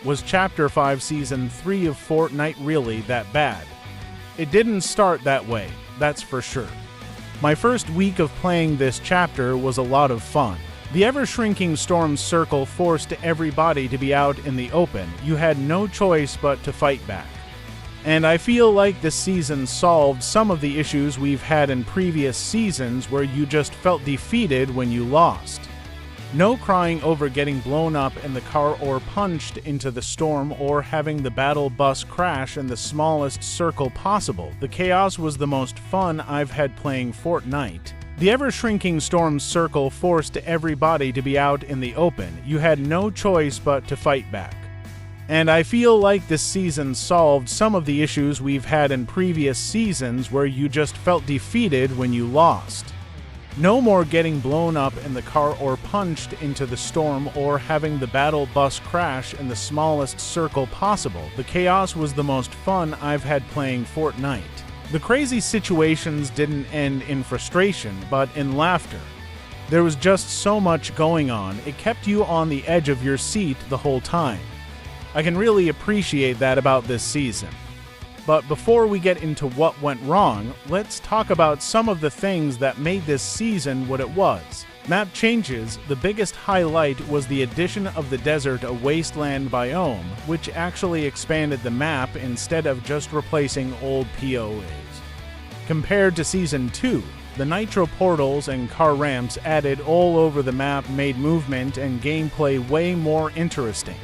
Was Chapter 5 Season 3 of Fortnite really that bad? It didn't start that way, that's for sure. My first week of playing this chapter was a lot of fun. The ever-shrinking storm circle forced everybody to be out in the open. You had no choice but to fight back. And I feel like this season solved some of the issues we've had in previous seasons where you just felt defeated when you lost. No crying over getting blown up in the car or punched into the storm or having the battle bus crash in the smallest circle possible. The chaos was the most fun I've had playing Fortnite. The ever-shrinking storm circle forced everybody to be out in the open. You had no choice but to fight back. And I feel like this season solved some of the issues we've had in previous seasons where you just felt defeated when you lost. No more getting blown up in the car or punched into the storm or having the battle bus crash in the smallest circle possible. The chaos was the most fun I've had playing Fortnite. The crazy situations didn't end in frustration, but in laughter. There was just so much going on, it kept you on the edge of your seat the whole time. I can really appreciate that about this season. But before we get into what went wrong, let's talk about some of the things that made this season what it was. Map changes. The biggest highlight was the addition of the desert, a wasteland biome, which actually expanded the map instead of just replacing old POAs. Compared to Season 2, the nitro portals and car ramps added all over the map made movement and gameplay way more interesting.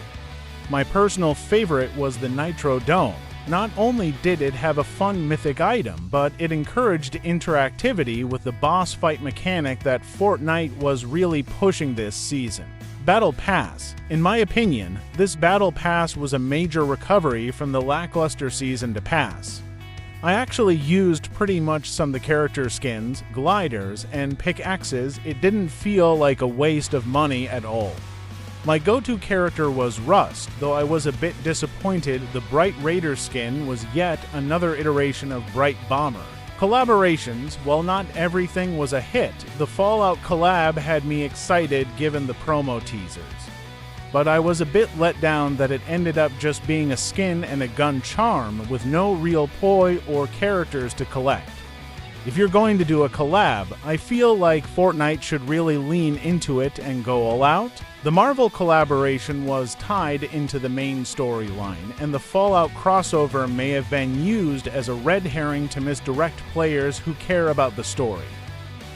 My personal favorite was the Nitro Dome. Not only did it have a fun mythic item, but it encouraged interactivity with the boss fight mechanic that Fortnite was really pushing this season. Battle Pass. In my opinion, this Battle Pass was a major recovery from the lackluster season to pass. I actually used pretty much some of the character skins, gliders, and pickaxes. It didn't feel like a waste of money at all. My go-to character was Rust, though I was a bit disappointed the Bright Raider skin was yet another iteration of Bright Bomber. Collaborations, while not everything was a hit, the Fallout collab had me excited given the promo teasers. But I was a bit let down that it ended up just being a skin and a gun charm with no real poi or characters to collect. If you're going to do a collab, I feel like Fortnite should really lean into it and go all out. The Marvel collaboration was tied into the main storyline, and the Fallout crossover may have been used as a red herring to misdirect players who care about the story.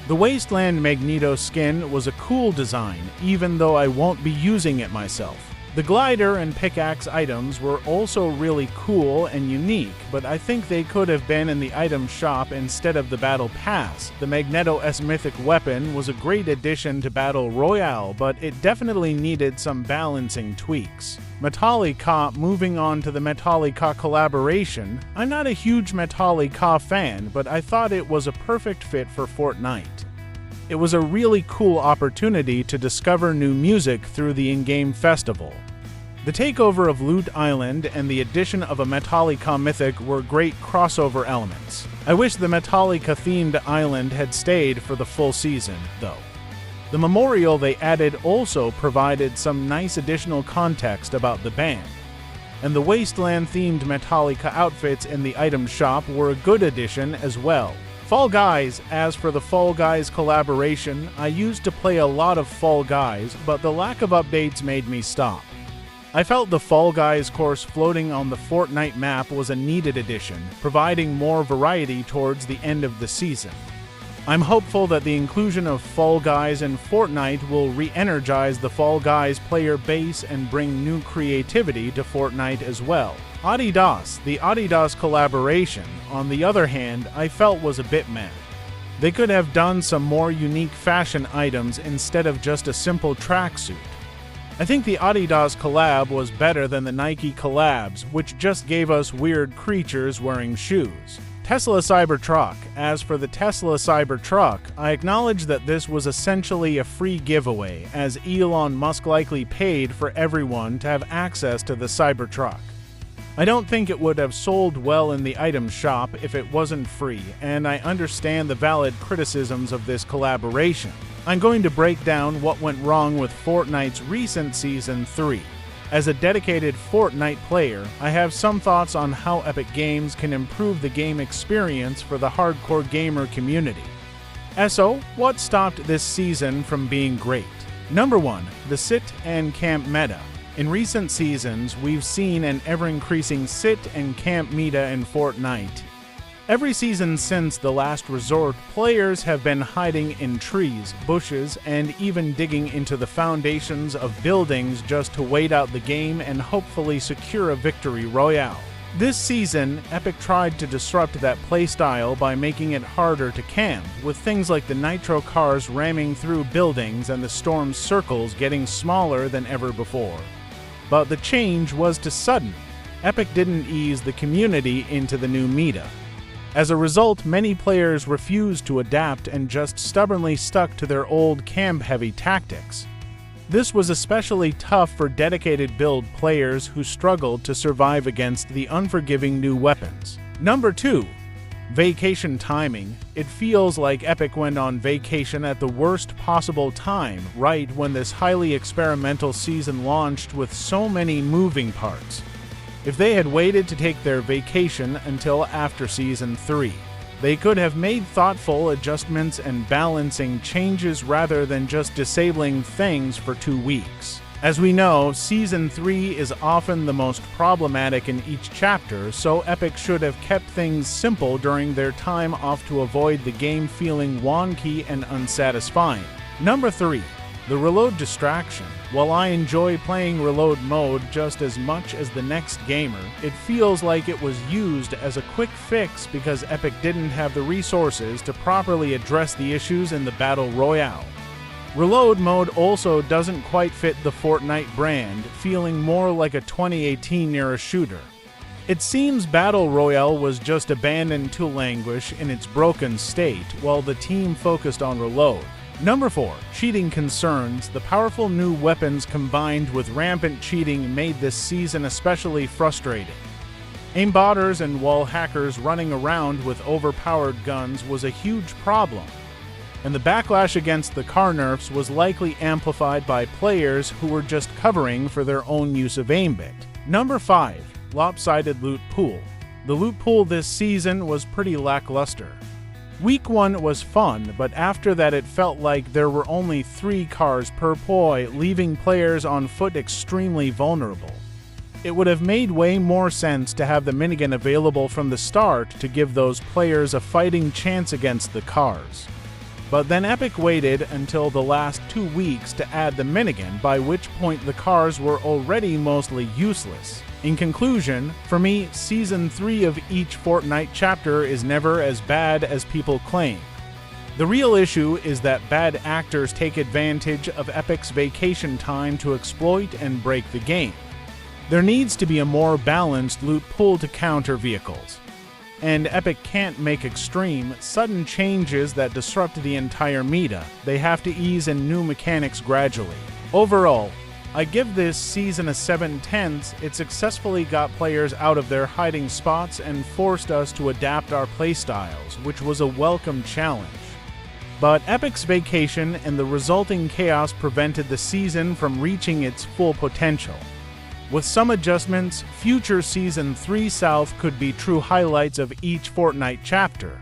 The Wasteland Magneto skin was a cool design, even though I won't be using it myself. The glider and pickaxe items were also really cool and unique, but I think they could have been in the item shop instead of the Battle Pass. The Magneto S mythic weapon was a great addition to Battle Royale, but it definitely needed some balancing tweaks. Metallica. Moving on to the Metallica collaboration. I'm not a huge Metallica fan, but I thought it was a perfect fit for Fortnite. It was a really cool opportunity to discover new music through the in-game festival. The takeover of Loot Island and the addition of a Metallica mythic were great crossover elements. I wish the Metallica-themed island had stayed for the full season, though. The memorial they added also provided some nice additional context about the band. And the Wasteland-themed Metallica outfits in the item shop were a good addition as well. Fall Guys. As for the Fall Guys collaboration, I used to play a lot of Fall Guys, but the lack of updates made me stop. I felt the Fall Guys course floating on the Fortnite map was a needed addition, providing more variety towards the end of the season. I'm hopeful that the inclusion of Fall Guys in Fortnite will re-energize the Fall Guys player base and bring new creativity to Fortnite as well. Adidas. The Adidas collaboration, on the other hand, I felt was a bit meh. They could have done some more unique fashion items instead of just a simple tracksuit. I think the Adidas collab was better than the Nike collabs, which just gave us weird creatures wearing shoes. Tesla Cybertruck. As for the Tesla Cybertruck, I acknowledge that this was essentially a free giveaway, as Elon Musk likely paid for everyone to have access to the Cybertruck. I don't think it would have sold well in the item shop if it wasn't free, and I understand the valid criticisms of this collaboration. I'm going to break down what went wrong with Fortnite's recent Season 3. As a dedicated Fortnite player, I have some thoughts on how Epic Games can improve the game experience for the hardcore gamer community. So, what stopped this season from being great? Number 1. The sit and camp meta. In recent seasons, we've seen an ever-increasing sit and camp meta in Fortnite. Every season since the last resort, players have been hiding in trees, bushes, and even digging into the foundations of buildings just to wait out the game and hopefully secure a victory royale. This season, Epic tried to disrupt that playstyle by making it harder to camp, with things like the nitro cars ramming through buildings and the storm circles getting smaller than ever before. But the change was too sudden. Epic didn't ease the community into the new meta. As a result, many players refused to adapt and just stubbornly stuck to their old camp-heavy tactics. This was especially tough for dedicated build players who struggled to survive against the unforgiving new weapons. Number 2. Vacation timing. It feels like Epic went on vacation at the worst possible time, right when this highly experimental season launched with so many moving parts. If they had waited to take their vacation until after Season 3, they could have made thoughtful adjustments and balancing changes rather than just disabling things for 2 weeks. As we know, Season 3 is often the most problematic in each chapter, so Epic should have kept things simple during their time off to avoid the game feeling wonky and unsatisfying. Number 3. The reload distraction. While I enjoy playing reload mode just as much as the next gamer, it feels like it was used as a quick fix because Epic didn't have the resources to properly address the issues in the Battle Royale. Reload mode also doesn't quite fit the Fortnite brand, feeling more like a 2018-era shooter. It seems Battle Royale was just abandoned to languish in its broken state, while the team focused on reload. Number 4. Cheating concerns. The powerful new weapons combined with rampant cheating made this season especially frustrating. Aimbotters and wall hackers running around with overpowered guns was a huge problem, and the backlash against the car nerfs was likely amplified by players who were just covering for their own use of aimbit. Number 5. Lopsided loot pool. The loot pool this season was pretty lackluster. Week 1 was fun, but after that it felt like there were only 3 cars per poi, leaving players on foot extremely vulnerable. It would have made way more sense to have the minigun available from the start to give those players a fighting chance against the cars. But then Epic waited until the last 2 weeks to add the minigun, by which point the cars were already mostly useless. In conclusion, for me, Season 3 of each Fortnite chapter is never as bad as people claim. The real issue is that bad actors take advantage of Epic's vacation time to exploit and break the game. There needs to be a more balanced loot pool to counter vehicles. And Epic can't make extreme, sudden changes that disrupt the entire meta. They have to ease in new mechanics gradually. Overall, I give this season a 7/10. It successfully got players out of their hiding spots and forced us to adapt our playstyles, which was a welcome challenge. But Epic's vacation and the resulting chaos prevented the season from reaching its full potential. With some adjustments, future Season 3 South could be true highlights of each Fortnite chapter.